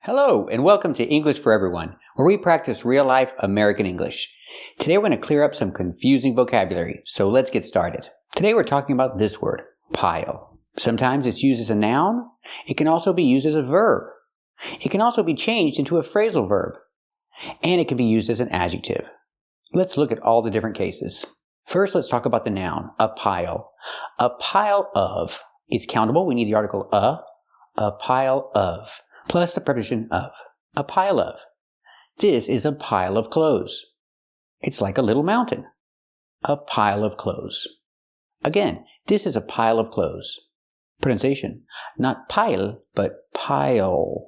Hello, and welcome to English for Everyone, where we practice real-life American English. Today we're going to clear up some confusing vocabulary, so let's get started. Today we're talking about this word, pile. Sometimes it's used as a noun. It can also be used as a verb. It can also be changed into a phrasal verb. And it can be used as an adjective. Let's look at all the different cases. First, let's talk about the noun, a pile. A pile of. It's countable. We need the article a pile of, plus the preposition of. A pile of. This is a pile of clothes. It's like a little mountain. A pile of clothes. Again, this is a pile of clothes. Pronunciation, not pile, but pile.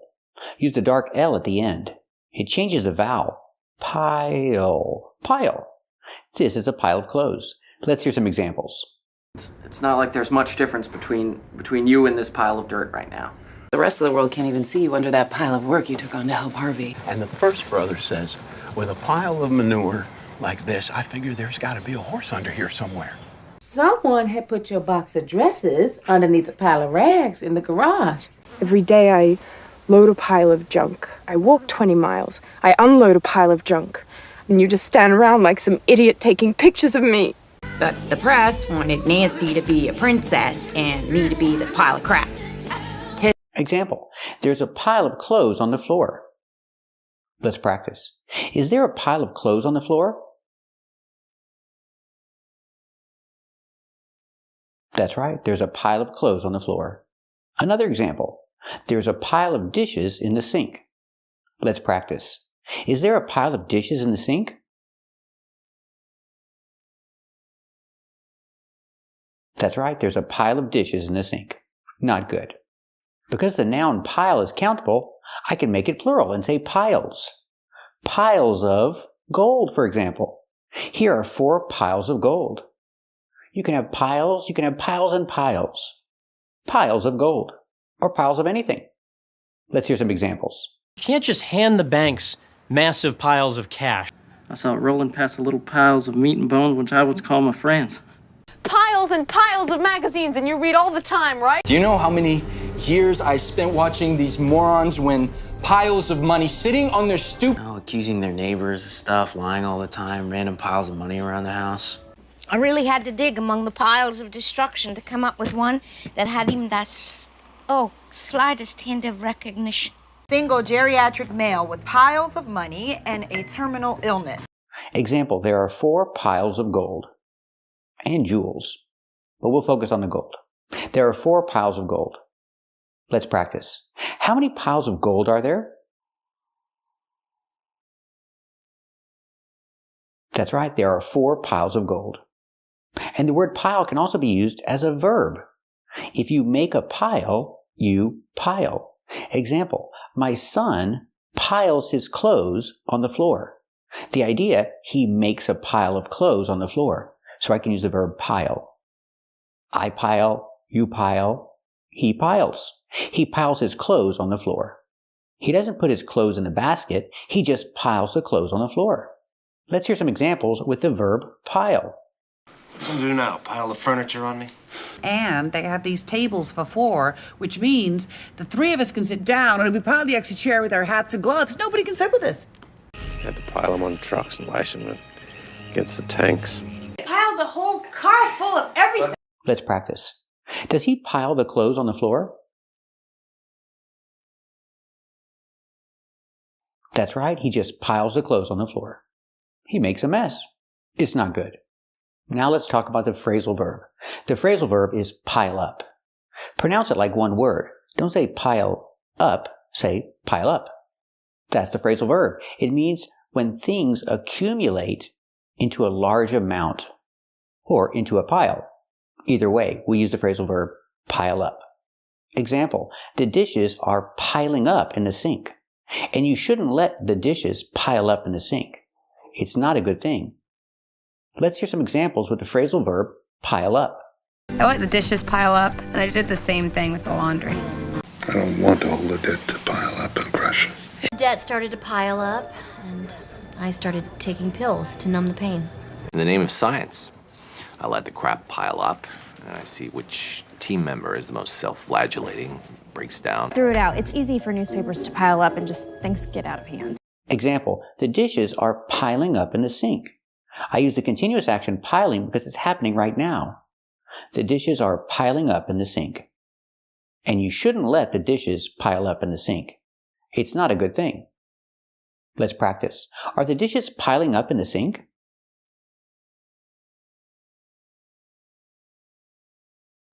Use the dark L at the end. It changes the vowel. Pile. Pile. This is a pile of clothes. Let's hear some examples. It's not like there's much difference between you and this pile of dirt right now. The rest of the world can't even see you under that pile of work you took on to help Harvey. And the first brother says, with a pile of manure like this, I figure there's got to be a horse under here somewhere. Someone had put your box of dresses underneath a pile of rags in the garage. Every day I load a pile of junk. I walk 20 miles. I unload a pile of junk. And you just stand around like some idiot taking pictures of me. But the press wanted Nancy to be a princess and me to be the pile of crap. Example, there's a pile of clothes on the floor. Let's practice. Is there a pile of clothes on the floor? That's right, there's a pile of clothes on the floor. Another example, there's a pile of dishes in the sink. Let's practice. Is there a pile of dishes in the sink? That's right, there's a pile of dishes in the sink. Not good. Because the noun pile is countable, I can make it plural and say piles. Piles of gold, for example. Here are 4 piles of gold. You can have piles and piles. Piles of gold, or piles of anything. Let's hear some examples. You can't just hand the banks massive piles of cash. I saw it rolling past the little piles of meat and bones, which I would call my friends. Piles and piles of magazines, and you read all the time, right? Do you know how many years I spent watching these morons win piles of money sitting on their stoop? Oh, accusing their neighbors of stuff, lying all the time, random piles of money around the house. I really had to dig among the piles of destruction to come up with one that had even that, slightest hint of recognition. Single geriatric male with piles of money and a terminal illness. Example, there are 4 piles of gold and jewels, but we'll focus on the gold. There are 4 piles of gold. Let's practice. How many piles of gold are there? That's right, there are 4 piles of gold. And the word pile can also be used as a verb. If you make a pile, you pile. Example, my son piles his clothes on the floor. The idea, he makes a pile of clothes on the floor. So I can use the verb pile. I pile, you pile, he piles. He piles his clothes on the floor. He doesn't put his clothes in the basket, he just piles the clothes on the floor. Let's hear some examples with the verb pile. What are you gonna do now, pile the furniture on me? And they have these tables for 4, which means the 3 of us can sit down and we pile the extra chair with our hats and gloves. Nobody can sit with us. Had to pile them on trucks and lash them against the tanks. Piled the whole car full of everything. Let's practice. Does he pile the clothes on the floor? That's right, he just piles the clothes on the floor. He makes a mess. It's not good. Now let's talk about the phrasal verb. The phrasal verb is pile up. Pronounce it like one word. Don't say pile up, say pile up. That's the phrasal verb. It means when things accumulate into a large amount or into a pile. Either way, we use the phrasal verb pile up. Example, the dishes are piling up in the sink. And you shouldn't let the dishes pile up in the sink. It's not a good thing. Let's hear some examples with the phrasal verb pile up. I let the dishes pile up, and I did the same thing with the laundry. I don't want all the debt to pile up and crush us. Debt started to pile up, and I started taking pills to numb the pain. In the name of science, I let the crap pile up, and I see which team member is the most self-flagellating, breaks down. Threw it out. It's easy for newspapers to pile up and just things get out of hand. Example, the dishes are piling up in the sink. I use the continuous action piling because it's happening right now. The dishes are piling up in the sink. And you shouldn't let the dishes pile up in the sink. It's not a good thing. Let's practice. Are the dishes piling up in the sink?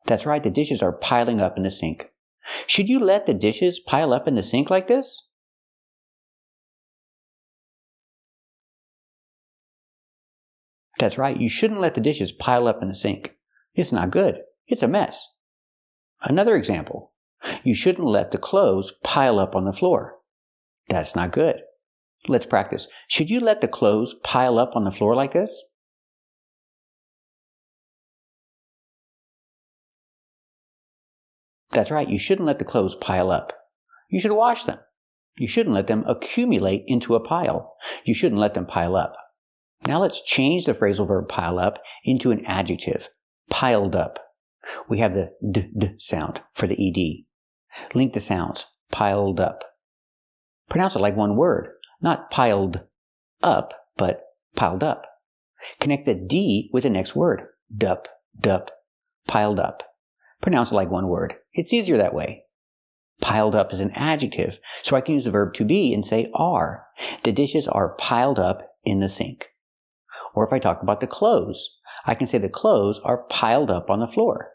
That's right, the dishes are piling up in the sink. Should you let the dishes pile up in the sink like this? That's right, you shouldn't let the dishes pile up in the sink. It's not good. It's a mess. Another example. You shouldn't let the clothes pile up on the floor. That's not good. Let's practice. Should you let the clothes pile up on the floor like this? That's right, you shouldn't let the clothes pile up. You should wash them. You shouldn't let them accumulate into a pile. You shouldn't let them pile up. Now let's change the phrasal verb pile up into an adjective. Piled up. We have the d sound for the ed. Link the sounds. Piled up. Pronounce it like one word. Not piled up, but piled up. Connect the d with the next word. Dup, dup, piled up. Pronounce it like one word. It's easier that way. Piled up is an adjective, so I can use the verb to be and say are. The dishes are piled up in the sink. Or if I talk about the clothes, I can say the clothes are piled up on the floor.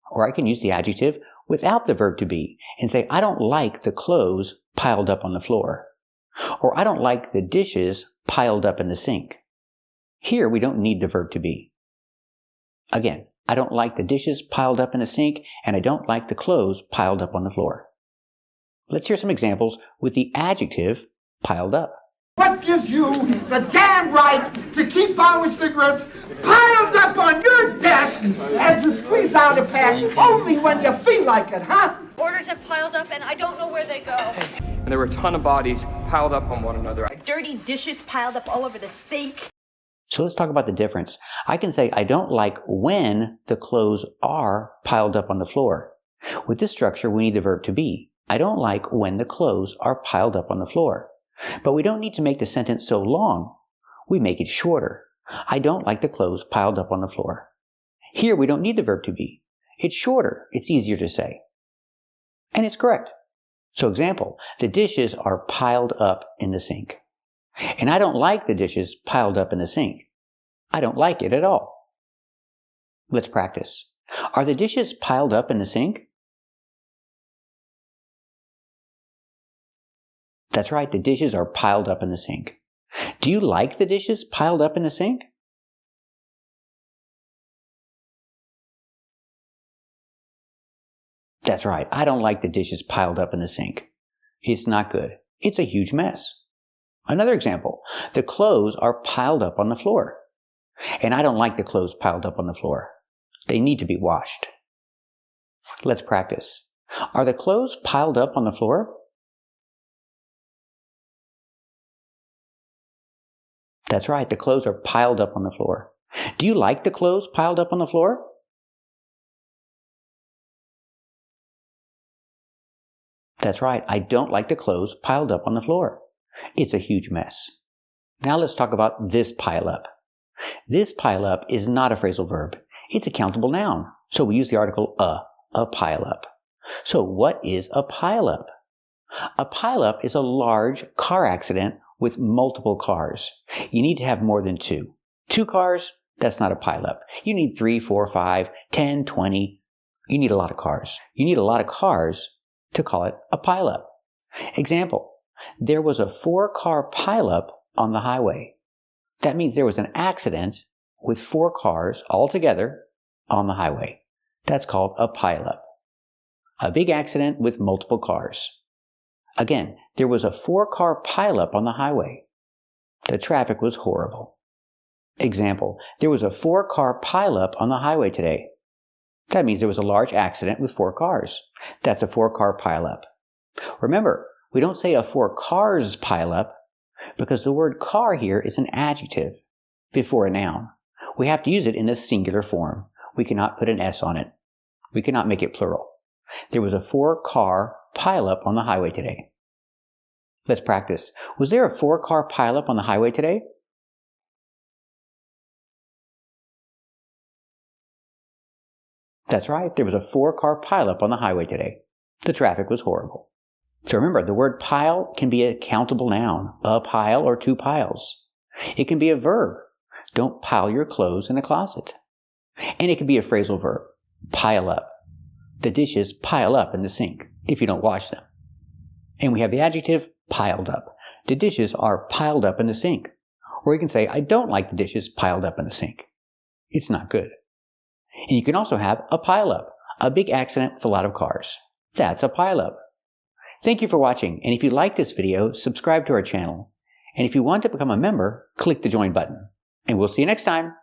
Or I can use the adjective without the verb to be and say, I don't like the clothes piled up on the floor. Or I don't like the dishes piled up in the sink. Here we don't need the verb to be. Again, I don't like the dishes piled up in the sink, and I don't like the clothes piled up on the floor. Let's hear some examples with the adjective piled up. What gives you the damn right to keep our cigarettes piled up on your desk and to squeeze out a pack only when you feel like it, huh? Orders have piled up and I don't know where they go. And there were a ton of bodies piled up on one another. Dirty dishes piled up all over the sink. So let's talk about the difference. I can say I don't like when the clothes are piled up on the floor. With this structure, we need the verb to be. I don't like when the clothes are piled up on the floor. But we don't need to make the sentence so long. We make it shorter. I don't like the clothes piled up on the floor. Here we don't need the verb to be. It's shorter. It's easier to say. And it's correct. So example, the dishes are piled up in the sink. And I don't like the dishes piled up in the sink. I don't like it at all. Let's practice. Are the dishes piled up in the sink? That's right, the dishes are piled up in the sink. Do you like the dishes piled up in the sink? That's right, I don't like the dishes piled up in the sink. It's not good. It's a huge mess. Another example, the clothes are piled up on the floor. And I don't like the clothes piled up on the floor. They need to be washed. Let's practice. Are the clothes piled up on the floor? That's right, the clothes are piled up on the floor. Do you like the clothes piled up on the floor? That's right, I don't like the clothes piled up on the floor. It's a huge mess. Now let's talk about this pile up. This pile up is not a phrasal verb. It's a countable noun. So we use the article a pile up. So what is a pile up? A pile up is a large car accident with multiple cars. You need to have more than two. 2 cars, that's not a pileup. You need 3, 4, 5, 10, 20. You need a lot of cars. You need a lot of cars to call it a pileup. Example, there was a 4-car pileup on the highway. That means there was an accident with 4 cars all together on the highway. That's called a pileup. A big accident with multiple cars. Again, there was a 4-car pileup on the highway. The traffic was horrible. Example, there was a 4-car pileup on the highway today. That means there was a large accident with 4 cars. That's a 4-car pileup. Remember, we don't say a 4 cars pileup because the word car here is an adjective before a noun. We have to use it in the singular form. We cannot put an S on it. We cannot make it plural. There was a 4-car pileup on the highway today. Let's practice. Was there a 4-car pileup on the highway today? That's right, there was a 4-car pileup on the highway today. The traffic was horrible. So remember, the word pile can be a countable noun, a pile or 2 piles. It can be a verb. Don't pile your clothes in the closet. And it can be a phrasal verb, pile up. The dishes pile up in the sink if you don't wash them. And we have the adjective piled up. The dishes are piled up in the sink. Or you can say, I don't like the dishes piled up in the sink. It's not good. And you can also have a pileup, a big accident with a lot of cars. That's a pileup. Thank you for watching, and if you like this video, subscribe to our channel. And if you want to become a member, click the join button. And we'll see you next time.